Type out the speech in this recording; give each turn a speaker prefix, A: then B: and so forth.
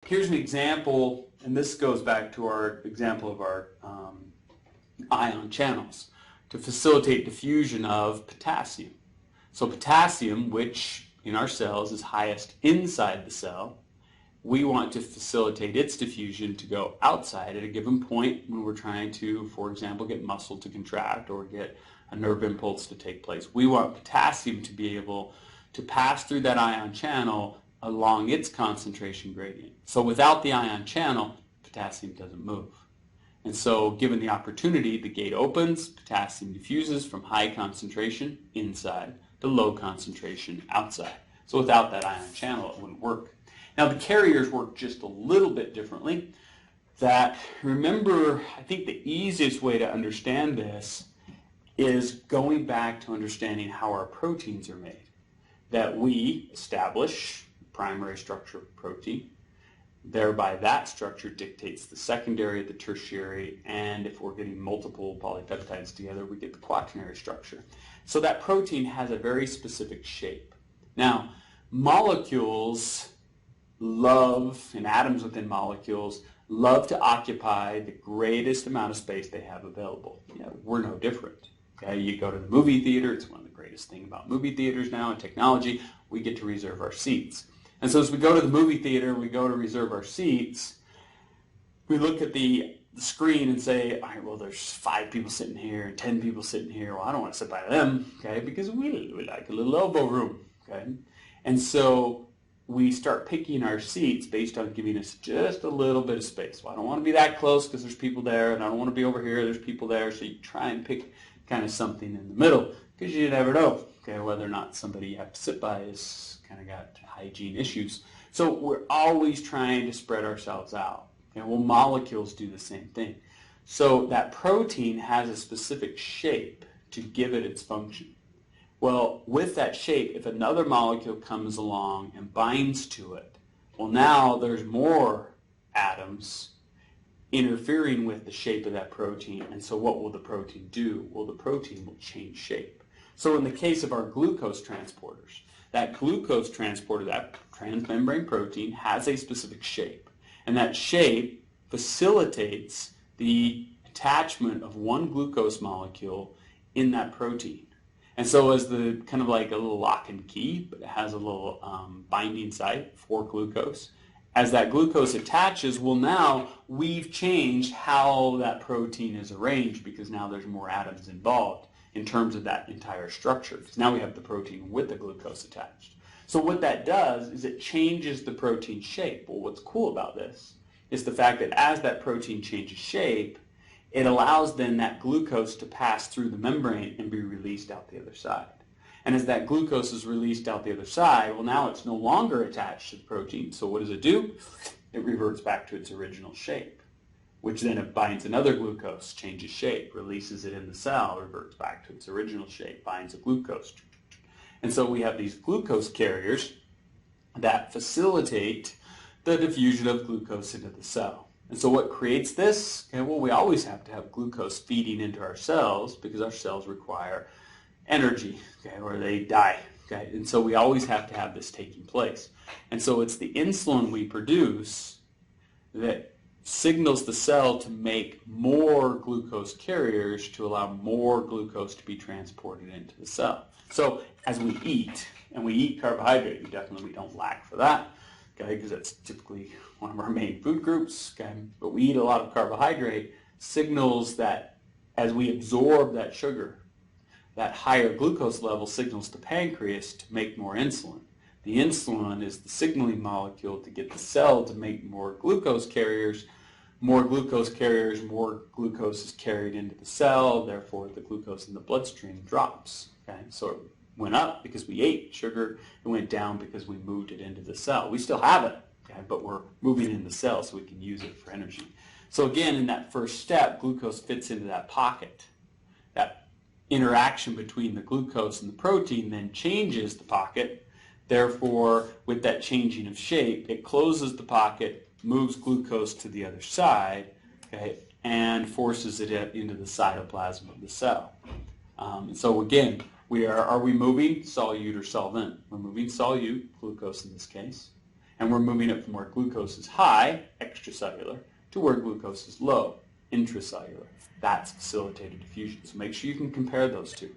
A: here's an example, and this goes back to our example of our ion channels to facilitate diffusion of potassium. So potassium, which in our cells is highest inside the cell, we want to facilitate its diffusion to go outside at a given point when we're trying to, for example, get muscle to contract or get a nerve impulse to take place. We want potassium to be able to pass through that ion channel along its concentration gradient. So without the ion channel, potassium doesn't move. And so given the opportunity, the gate opens, potassium diffuses from high concentration inside to low concentration outside. So without that ion channel, it wouldn't work. Now the carriers work just a little bit differently. Remember, I think the easiest way to understand this is going back to understanding how our proteins are made. That we establish primary structure of protein, thereby that structure dictates the secondary, the tertiary, and if we're getting multiple polypeptides together, we get the quaternary structure. So that protein has a very specific shape. Now, molecules love, and atoms within molecules, love to occupy the greatest amount of space they have available. We're no different. Okay? You go to the movie theater, it's one of the greatest things about movie theaters now and technology, we get to reserve our seats. And so as we go to the movie theater, we go to reserve our seats, we look at the screen and say, all right, well, there's 5 people sitting here and 10 people sitting here. Well, I don't want to sit by them, okay, because we like a little elbow room, okay? And so we start picking our seats based on giving us just a little bit of space. Well, I don't want to be that close because there's people there, and I don't want to be over here, there's people there, so you try and pick kind of something in the middle because you never know, okay, whether or not somebody you have to sit by is kind of got hygiene issues. So we're always trying to spread ourselves out. Okay? Well, molecules do the same thing. So that protein has a specific shape to give it its function. Well, with that shape, if another molecule comes along and binds to it, well, now there's more atoms interfering with the shape of that protein, and so what will the protein do? Well, the protein will change shape. So in the case of our glucose transporters, that glucose transporter, that transmembrane protein, has a specific shape, and that shape facilitates the attachment of one glucose molecule in that protein. And so as the kind of like a little lock and key, but it has a little binding site for glucose. As that glucose attaches, well, now we've changed how that protein is arranged because now there's more atoms involved in terms of that entire structure. Because now we have the protein with the glucose attached. So what that does is it changes the protein shape. Well, what's cool about this is the fact that as that protein changes shape, it allows then that glucose to pass through the membrane and be released out the other side. And as that glucose is released out the other side, well, now it's no longer attached to the protein. So what does it do? It reverts back to its original shape, which then it binds another glucose, changes shape, releases it in the cell, reverts back to its original shape, binds a glucose. And so we have these glucose carriers that facilitate the diffusion of glucose into the cell. And so what creates this? Okay, well, we always have to have glucose feeding into our cells because our cells require energy, okay, or they die. Okay? And so we always have to have this taking place. And so it's the insulin we produce that signals the cell to make more glucose carriers to allow more glucose to be transported into the cell. So as we eat, and we eat carbohydrate, we don't lack for that, okay, because that's typically one of our main food groups, okay, but we eat a lot of carbohydrate, signals that as we absorb that sugar, that higher glucose level signals the pancreas to make more insulin. The insulin is the signaling molecule to get the cell to make more glucose carriers. More glucose carriers, more glucose is carried into the cell, therefore the glucose in the bloodstream drops. Okay? So it went up because we ate sugar, it went down because we moved it into the cell. We still have it, okay, but we're moving it in the cell so we can use it for energy. So again, in that first step, glucose fits into that pocket. That interaction between the glucose and the protein then changes the pocket. Therefore, with that changing of shape, it closes the pocket, moves glucose to the other side, okay, and forces it into the cytoplasm of the cell. So again, are we moving solute or solvent? We're moving solute, glucose in this case, And we're moving it from where glucose is high, extracellular, to where glucose is low, intracellular. That's facilitated diffusion. So make sure you can compare those two.